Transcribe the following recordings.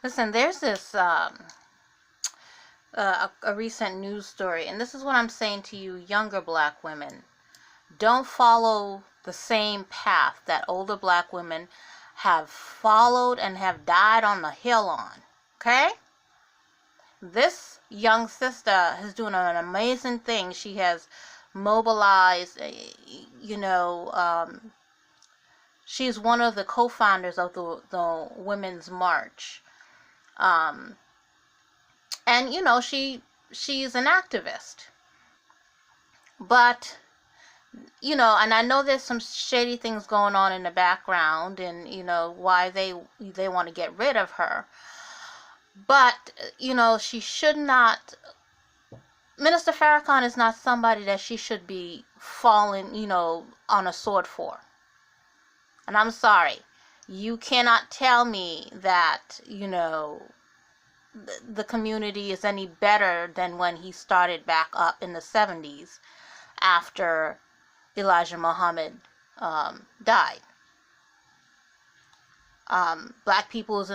Listen, there's this a recent news story, and this is what I'm saying to you, younger black women. Don't follow the same path that older black women have followed and have died on the hill on. Okay? This young sister is doing an amazing thing. She has mobilized, she's one of the co-founders of the Women's March. And, she's an activist. But, and I know there's some shady things going on in the background and, why they want to get rid of her. But, she should not, Minister Farrakhan is not somebody that she should be falling, on a sword for. And I'm sorry, you cannot tell me that, the community is any better than when he started back up in the 70s after Elijah Muhammad died. Black people is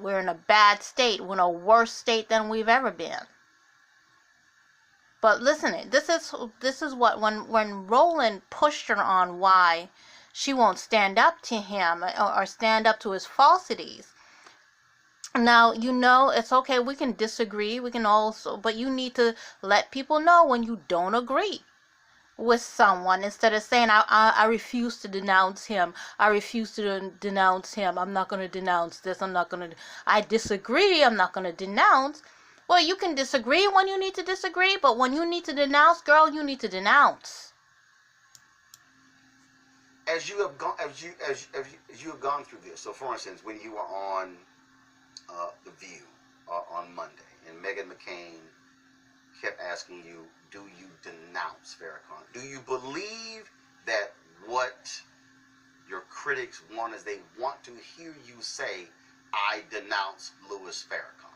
we're in a bad state. We're in a worse state than we've ever been. But listen, this is what when Roland pushed her on why she won't stand up to him or stand up to his falsities. Now, it's okay, we can disagree, but you need to let people know when you don't agree with someone instead of saying, I refuse to denounce him. I refuse to denounce him. I'm not going to denounce this. I disagree. I'm not going to denounce. Well, you can disagree when you need to disagree, but when you need to denounce, girl, you need to denounce. As you have gone through this, so for instance, when you were on The View on Monday, and Meghan McCain kept asking you, do you denounce Farrakhan? Do you believe that what your critics want is they want to hear you say, I denounce Louis Farrakhan?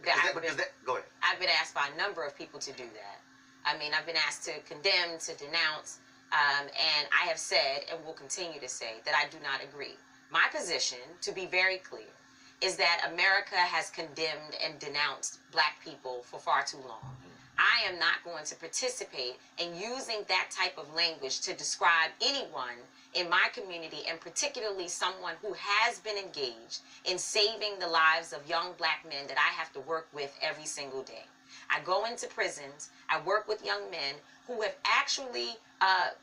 Go ahead. I've been asked by a number of people to do that. I mean, I've been asked to condemn, to denounce, and I have said and will continue to say that I do not agree. My position, to be very clear, is that America has condemned and denounced black people for far too long. I am not going to participate in using that type of language to describe anyone in my community, and particularly someone who has been engaged in saving the lives of young black men that I have to work with every single day. I go into prisons, I work with young men who have actually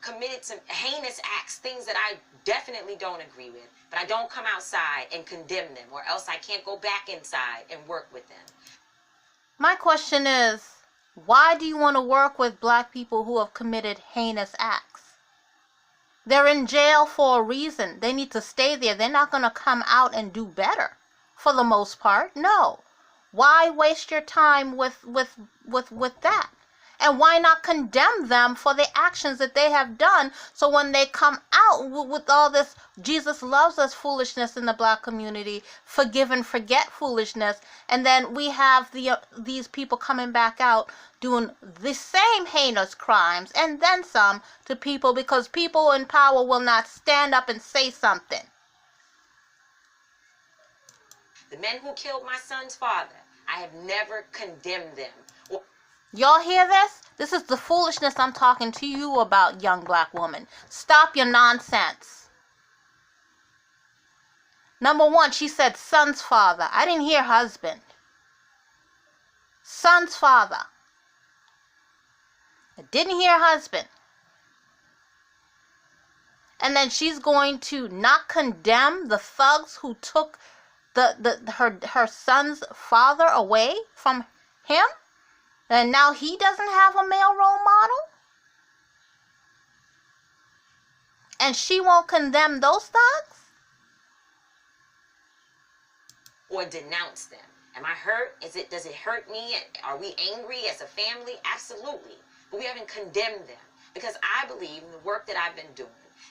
committed some heinous acts, things that I definitely don't agree with, but I don't come outside and condemn them, or else I can't go back inside and work with them. My question is, why do you want to work with black people who have committed heinous acts? They're in jail for a reason. They need to stay there. They're not going to come out and do better, for the most part. No. Why waste your time with that? And why not condemn them for the actions that they have done, so when they come out with all this Jesus loves us foolishness in the black community, forgive and forget foolishness, and then we have these people coming back out doing the same heinous crimes and then some to people, because people in power will not stand up and say something. The men who killed my son's father, I have never condemned them. Y'all hear this? This is the foolishness I'm talking to you about, young black woman. Stop your nonsense. Number one, she said son's father. I didn't hear husband. Son's father. I didn't hear husband. And then she's going to not condemn the thugs who took her son's father away from him? And now he doesn't have a male role model? And she won't condemn those thugs? Or denounce them. Am I hurt? Does it hurt me? Are we angry as a family? Absolutely. But we haven't condemned them. Because I believe in the work that I've been doing,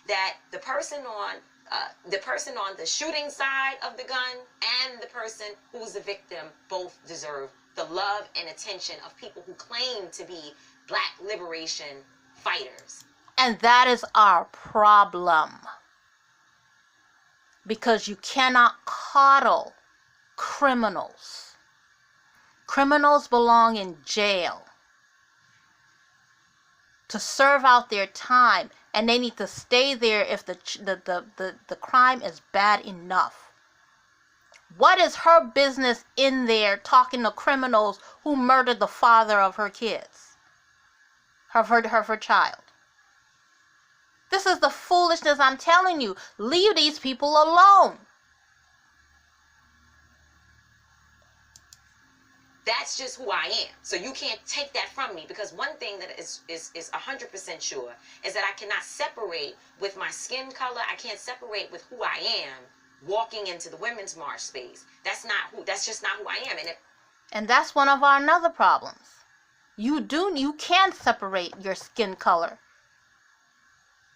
that the person on the shooting side of the gun and the person who's the victim both deserve the love and attention of people who claim to be black liberation fighters. And that is our problem. Because you cannot coddle criminals. Criminals belong in jail to serve out their time, and they need to stay there if the crime is bad enough. What is her business in there talking to criminals who murdered the father of her kids, her child? This is the foolishness I'm telling you. Leave these people alone. That's just who I am. So you can't take that from me, because one thing that is 100% sure is that I cannot separate with my skin color. I can't separate with who I am walking into the Women's March space. That's just not who I am. And that's one of our another problems. You can separate your skin color.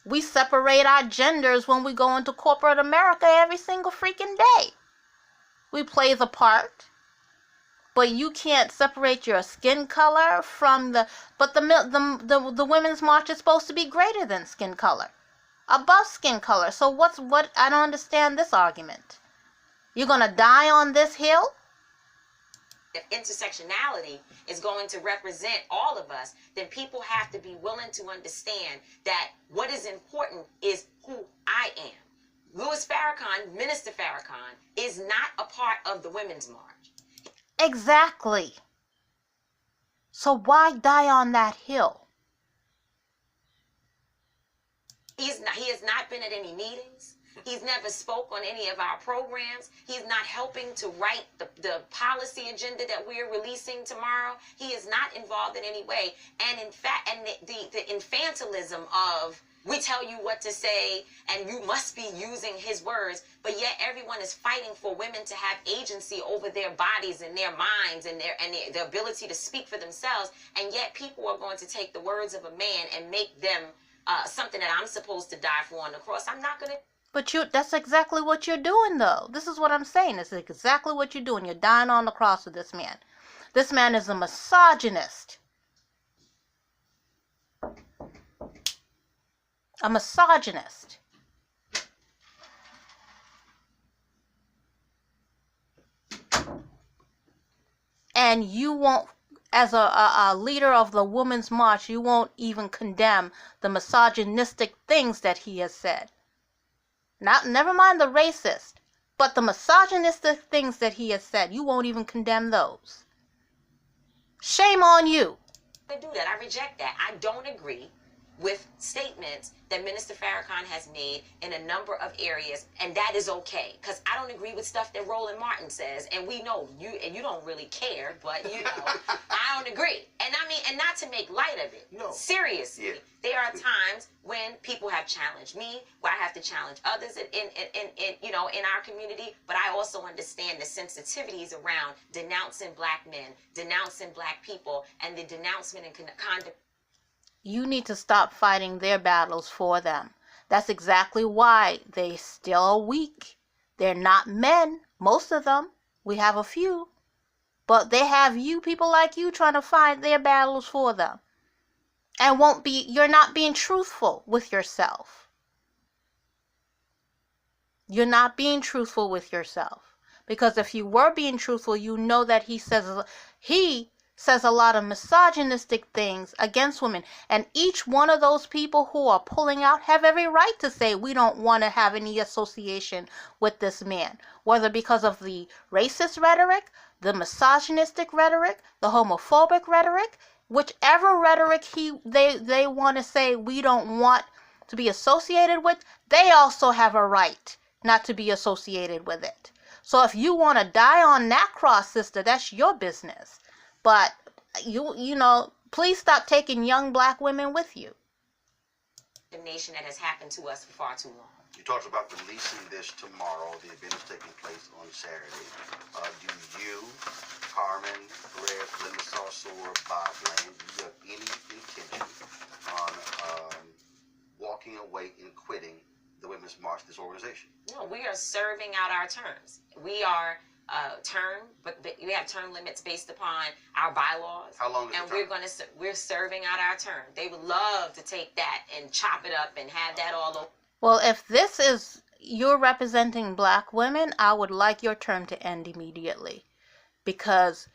We separate our genders when we go into corporate America every single freaking day. We play the part. But you can't separate your skin color from the Women's March is supposed to be greater than skin color, above skin color. So what? I don't understand this argument. You're gonna die on this hill? If intersectionality is going to represent all of us, then people have to be willing to understand that what is important is who I am. Louis Farrakhan, Minister Farrakhan, is not a part of the Women's March. Exactly. So why die on that hill? He has not been at any meetings. He's never spoke on any of our programs. He's not helping to write the policy agenda that we're releasing tomorrow. He is not involved in any way. And in fact, and the infantilism of, we tell you what to say and you must be using his words, but yet everyone is fighting for women to have agency over their bodies and their minds and their ability to speak for themselves. And yet people are going to take the words of a man and make them something that I'm supposed to die for on the cross. I'm not going to. But that's exactly what you're doing, though. This is what I'm saying. It's exactly what you're doing. You're dying on the cross with this man. This man is a misogynist. A misogynist. And you won't, as a leader of the Women's March, you won't even condemn the misogynistic things that he has said. Never mind the racist, but the misogynistic things that he has said, you won't even condemn those. Shame on you. I do that. I reject that. I don't agree with statements that Minister Farrakhan has made in a number of areas, and that is okay, because I don't agree with stuff that Roland Martin says, and we know you, and you don't really care, but you know, I don't agree. And I mean, and not to make light of it. No. Seriously, Yeah. There are times when people have challenged me, where I have to challenge others in our community, but I also understand the sensitivities around denouncing black men, denouncing black people, and the denouncement and condemnation. You need to stop fighting their battles for them. That's exactly why they still are weak. They're not men, most of them. We have a few. But they have you, people like you, trying to fight their battles for them. And you're not being truthful with yourself. You're not being truthful with yourself. Because if you were being truthful, you know that he says a lot of misogynistic things against women. And each one of those people who are pulling out have every right to say, we don't want to have any association with this man. Whether because of the racist rhetoric, the misogynistic rhetoric, the homophobic rhetoric, whichever rhetoric they want to say we don't want to be associated with, they also have a right not to be associated with it. So if you want to die on that cross, sister, that's your business. But you know, please stop taking young black women with you. The nation that has happened to us for far too long. You talked about releasing this tomorrow. The event is taking place on Saturday. Do you, Carmen, Perez, Linda Sarsour, Bob Land, do you have any intention on walking away and quitting the Women's March, this organization? No, we are serving out our terms. We are but we have term limits based upon our bylaws. How long is and the term? we're serving out our term. They would love to take that and chop it up and have that all over. Well, if this is you're representing black women, I would like your term to end immediately, because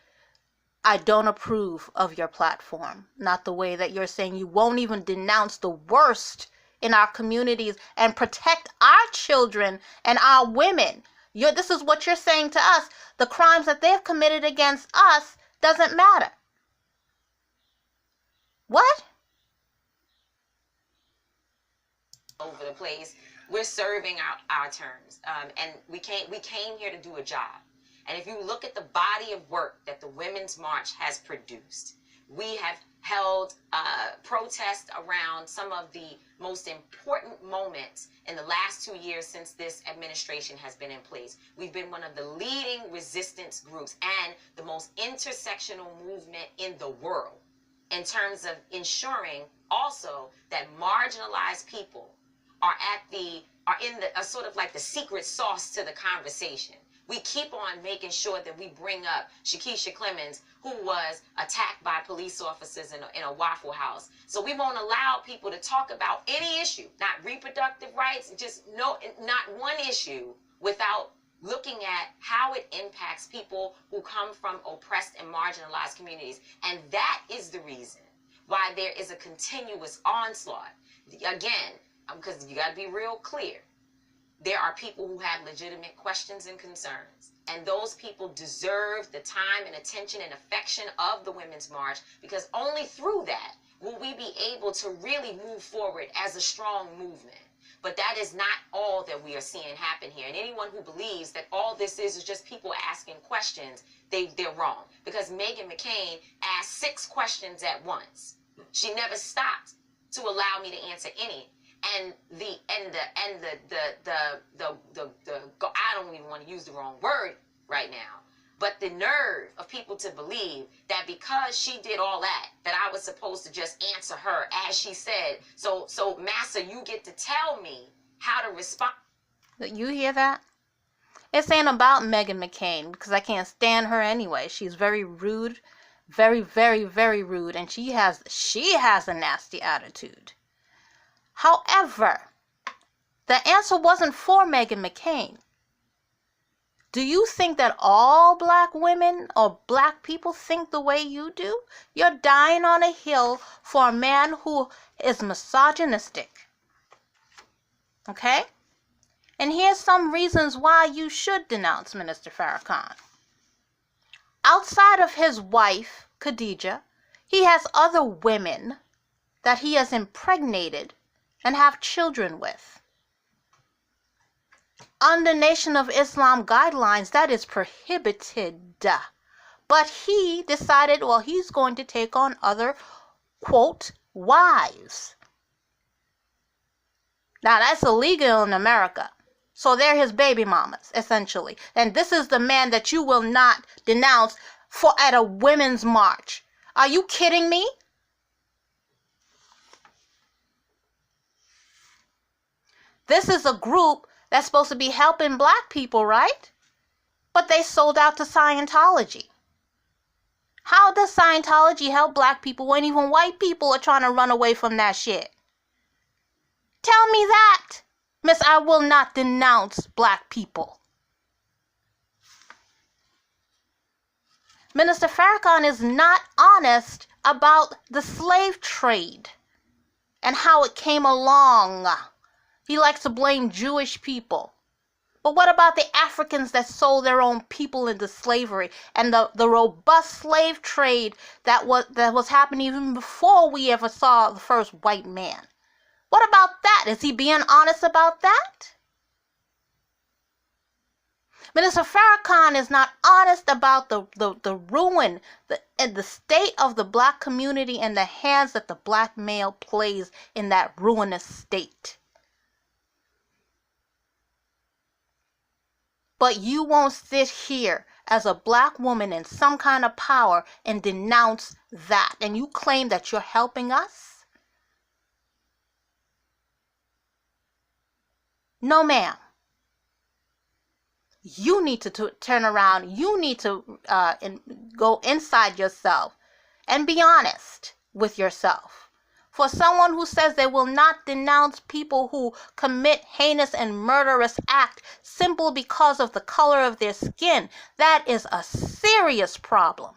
I don't approve of your platform. Not the way that you're saying you won't even denounce the worst in our communities and protect our children and our women. This is what you're saying to us. The crimes that they've committed against us doesn't matter. What? Over the place. We're serving our terms, and we came here to do a job. And if you look at the body of work that the Women's March has produced, we have held protests around some of the most important moments in the last 2 years since this administration has been in place. We've been one of the leading resistance groups and the most intersectional movement in the world in terms of ensuring also that marginalized people are in the sort of like the secret sauce to the conversation. We keep on making sure that we bring up Shakisha Clemens, who was attacked by police officers in a Waffle House. So we won't allow people to talk about any issue, not reproductive rights, not one issue, without looking at how it impacts people who come from oppressed and marginalized communities. And that is the reason why there is a continuous onslaught. Again, because you got to be real clear. There are people who have legitimate questions and concerns, and those people deserve the time and attention and affection of the Women's March, because only through that will we be able to really move forward as a strong movement. But that is not all that we are seeing happen here. And anyone who believes that all this is just people asking questions, they're wrong. Because Meghan McCain asked 6 questions at once. She never stopped to allow me to answer any. And I don't even want to use the wrong word right now, but the nerve of people to believe that because she did all that I was supposed to just answer her as she said. So Massa, you get to tell me how to respond. You hear that? It's ain't about Meghan McCain, because I can't stand her anyway. She's very rude, very, very, very rude, and she has a nasty attitude. However, the answer wasn't for Meghan McCain. Do you think that all black women or black people think the way you do? You're dying on a hill for a man who is misogynistic. Okay? And here's some reasons why you should denounce Minister Farrakhan. Outside of his wife, Khadijah, he has other women that he has impregnated and have children with. Under Nation of Islam guidelines, that is prohibited. But he decided, well, he's going to take on other, quote, wives. Now, that's illegal in America. So they're his baby mamas, essentially. And this is the man that you will not denounce at a women's march. Are you kidding me? This is a group that's supposed to be helping black people, right? But they sold out to Scientology. How does Scientology help black people when even white people are trying to run away from that shit? Tell me that, Miss, I will not denounce black people. Minister Farrakhan is not honest about the slave trade and how it came along. He likes to blame Jewish people. But what about the Africans that sold their own people into slavery and the robust slave trade that was happening even before we ever saw the first white man? What about that? Is he being honest about that? Minister Farrakhan is not honest about the ruin and the state of the black community and the hands that the black male plays in that ruinous state. But you won't sit here as a black woman in some kind of power and denounce that. And you claim that you're helping us? No, ma'am. You need to turn around. You need to go inside yourself and be honest with yourself. For someone who says they will not denounce people who commit heinous and murderous acts simply because of the color of their skin, that is a serious problem.